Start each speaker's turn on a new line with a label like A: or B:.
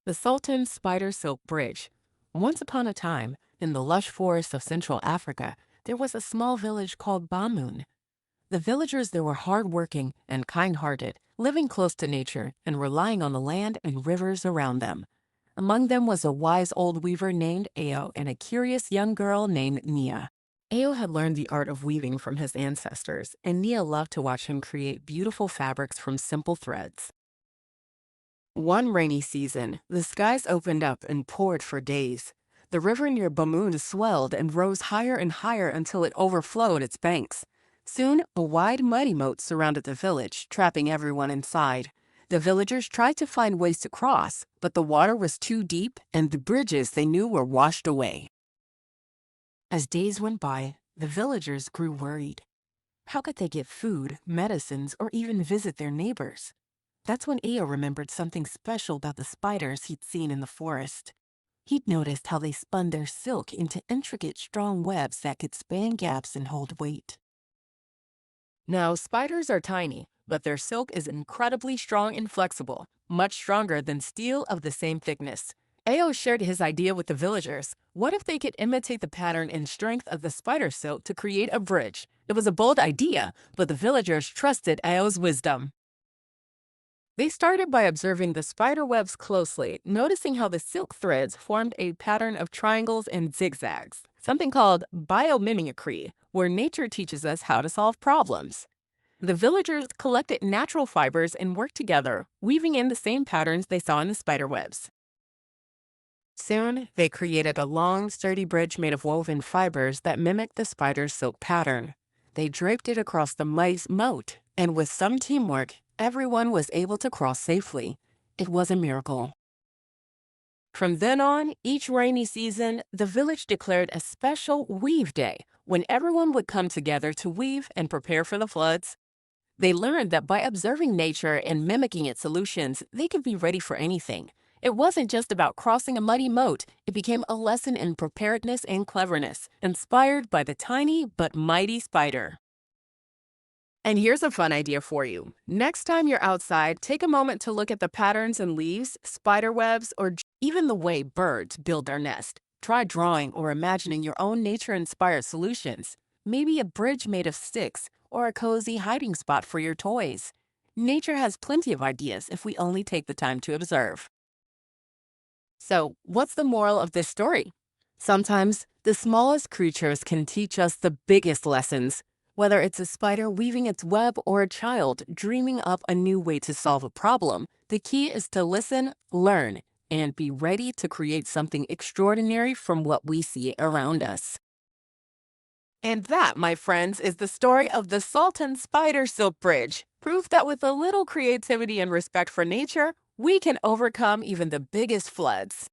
A: The Sultan Spider Silk Bridge. Once upon a time, in the lush forests of Central Africa, there was a small village called Bamoun. The villagers there were hardworking and kind-hearted, living close to nature and relying on the land and rivers around them. Among them was a wise old weaver named Ao and a curious young girl named Nia. Ao had learned the art of weaving from his ancestors, and Nia loved to watch him create beautiful fabrics from simple threads. One rainy season, the skies opened up and poured for days. The river near Bamoun swelled and rose higher and higher until it overflowed its banks. Soon, a wide muddy moat surrounded the village, trapping everyone inside. The villagers tried to find ways to cross, but the water was too deep and the bridges they knew were washed away. As days went by, the villagers grew worried. How could they get food, medicines, or even visit their neighbors? That's when Eo remembered something special about the spiders he'd seen in the forest. He'd noticed how they spun their silk into intricate, strong webs that could span gaps and hold weight. Now, spiders are tiny, but their silk is incredibly strong and flexible, much stronger than steel of the same thickness. Ao shared his idea with the villagers. What if they could imitate the pattern and strength of the spider silk to create a bridge? It was a bold idea, but the villagers trusted Ao's wisdom. They started by observing the spider webs closely, noticing how the silk threads formed a pattern of triangles and zigzags, something called biomimicry, where nature teaches us how to solve problems. The villagers collected natural fibers and worked together, weaving in the same patterns they saw in the spider webs. Soon, they created a long, sturdy bridge made of woven fibers that mimicked the spider's silk pattern. They draped it across the mice moat, and with some teamwork, everyone was able to cross safely. It was a miracle. From then on, each rainy season, the village declared a special Weave Day when everyone would come together to weave and prepare for the floods. They learned that by observing nature and mimicking its solutions, they could be ready for anything. It wasn't just about crossing a muddy moat, it became a lesson in preparedness and cleverness, inspired by the tiny but mighty spider. And here's a fun idea for you. Next time you're outside, take a moment to look at the patterns in leaves, spider webs, or even the way birds build their nest. Try drawing or imagining your own nature-inspired solutions. Maybe a bridge made of sticks or a cozy hiding spot for your toys. Nature has plenty of ideas if we only take the time to observe. So, what's the moral of this story? Sometimes, the smallest creatures can teach us the biggest lessons. Whether it's a spider weaving its web or a child dreaming up a new way to solve a problem, the key is to listen, learn, and be ready to create something extraordinary from what we see around us. And that, my friends, is the story of the Sultan Spider Silk Bridge. Proof that with a little creativity and respect for nature, we can overcome even the biggest floods.